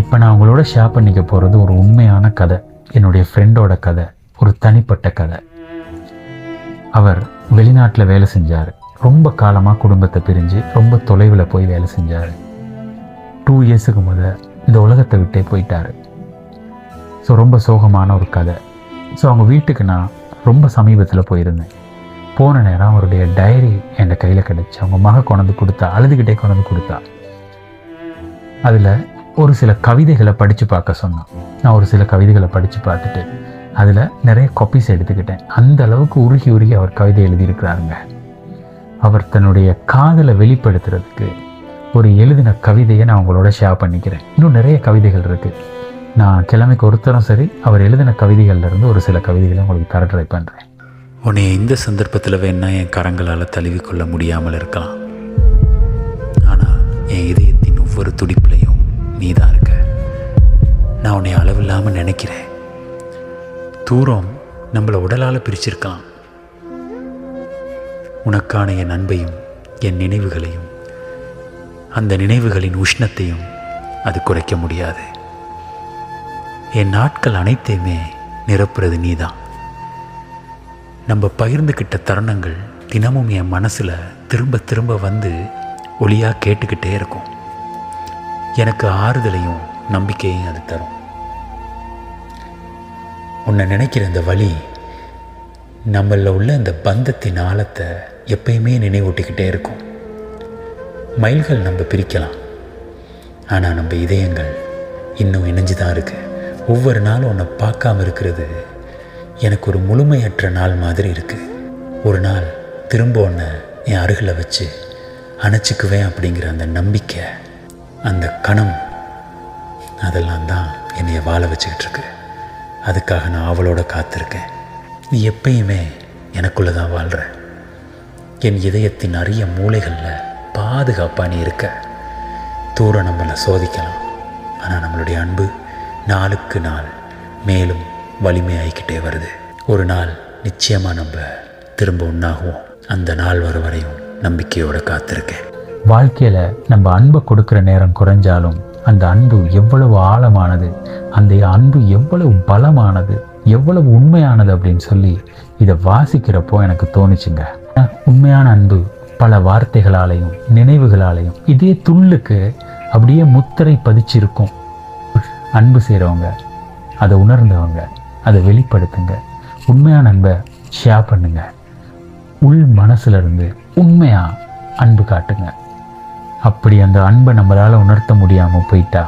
இப்போ நான் உங்களோட ஷேர் பண்ணிக்க போகிறது ஒரு உண்மையான கதை, என்னுடைய ஃப்ரெண்டோட கதை, ஒரு தனிப்பட்ட கதை. அவர் வெளிநாட்டில் வேலை செஞ்சார். ரொம்ப காலமாக குடும்பத்தை பிரிஞ்சு ரொம்ப தொலைவில் போய் வேலை செஞ்சார். 2 இயர்ஸுக்கு இந்த உலகத்தை விட்டே போயிட்டார். ஸோ ரொம்ப சோகமான ஒரு கதை. ஸோ அவங்க வீட்டுக்கு நான் ரொம்ப சமீபத்தில் போயிருந்தேன். போன நேரம் அவருடைய டைரி என் கையில் கிடச்சி, அவங்க மக கொண்டு கொடுத்தா, அழுதுகிட்டே கொண்டு கொடுத்தா. அதில் ஒரு சில கவிதைகளை படித்து பார்க்க சொன்னான். நான் ஒரு சில கவிதைகளை படித்து பார்த்துட்டு அதில் நிறைய காப்பீஸ் எடுத்துக்கிட்டேன். அந்த அளவுக்கு உருகி அவர் கவிதை எழுதியிருக்கிறாருங்க. அவர் தன்னுடைய காதலை வெளிப்படுத்துறதுக்கு ஒரு எழுதின கவிதையை நான் உங்களோட ஷேர் பண்ணிக்கிறேன். இன்னும் நிறைய கவிதைகள் இருக்குது. நான் கிழமைக்கு ஒருத்தரும் சரி அவர் எழுதின கவிதைகள்லேருந்து ஒரு சில கவிதைகளை உங்களுக்கு தர ட்ரை பண்ணுறேன். உன்னை இந்த சந்தர்ப்பத்தில் வேணா என் கரங்களால் தழுவிக்கொள்ள முடியாமல் இருக்கலாம். ஆனால் என் இதயத்தின் ஒவ்வொரு துடிப்புலையும் நீ தான் இருக்க. நான் உன்னை அளவில்லாமல் நினைக்கிறேன். தூரம் நம்மளை உடலால் பிரிச்சிருக்கலாம். உனக்கான என் அன்பையும் என் நினைவுகளையும் அந்த நினைவுகளின் உஷ்ணத்தையும் அது குறைக்க முடியாது. என் நாட்கள் அனைத்தையுமே நிரப்புறது நீ தான். நம்ம பகிர்ந்துக்கிட்ட தருணங்கள் தினமும் என் மனசில் திரும்ப திரும்ப வந்து ஒளியாக கேட்டுக்கிட்டே இருக்கும். எனக்கு ஆறுதலையும் நம்பிக்கையும் அது தரும். உன்னை நினைக்கிற இந்த வழி நம்மள உள்ள இந்த பந்தத்தின் ஆழத்தை எப்பயுமே நினைவூட்டிக்கிட்டே இருக்கும். மைல்கள் நம்ம பிரிக்கலாம், ஆனால் நம்ம இதயங்கள் இன்னும் இணைஞ்சு தான் இருக்குது. ஒவ்வொரு நாளும் உன்னை பார்க்காம இருக்கிறது எனக்கு ஒரு முழுமையற்ற நாள் மாதிரி இருக்குது. ஒரு நாள் திரும்ப உன்னை என் அருகில் வச்சு அணைச்சிக்குவேன் அப்படிங்கிற அந்த நம்பிக்கை, அந்த கணம், அதெல்லாம் தான் என்னைய வாழ வச்சுக்கிட்டு இருக்கு. அதுக்காக நான் அவளோட காத்திருக்கேன். நீ எப்பயுமே எனக்குள்ளே தான் வாழ்கிற. என் இதயத்தின் அரிய மூலைகளில் பாதுகாப்பாக நீ இருக்க. தூரம் நம்மளை சோதிக்கலாம், ஆனால் நம்மளுடைய அன்பு நாளுக்கு நாள் மேலும் வலிமையாகிக்கிட்டே வருது. ஒரு நாள் நிச்சயமாக நம்ம திரும்ப ஒன்றாகுவோம். அந்த நாள் வர வரையும் நம்பிக்கையோடு காத்திருக்கேன். வாழ்க்கையில் நம்ம அன்பை கொடுக்குற நேரம் குறைஞ்சாலும் அந்த அன்பு எவ்வளவு ஆழமானது, அந்த அன்பு எவ்வளவு பலமானது, எவ்வளவு உண்மையானது அப்படின்னு சொல்லி இதை வாசிக்கிறப்போ எனக்கு தோணுச்சுங்க. உண்மையான அன்பு பல வார்த்தைகளாலையும் நினைவுகளாலையும் இதே துள்ளுக்கு அப்படியே முத்திரை பதிச்சிருக்கும். அன்பு செய்கிறவங்க, அதை உணர்ந்தவங்க, அதை வெளிப்படுத்துங்க. உண்மையான அன்பை ஷேர் பண்ணுங்க. உள் மனசுல இருந்து உண்மையாக அன்பு காட்டுங்க. அப்படி அந்த அன்பை நம்மளால் உணர்த்த முடியாமல் போயிட்டா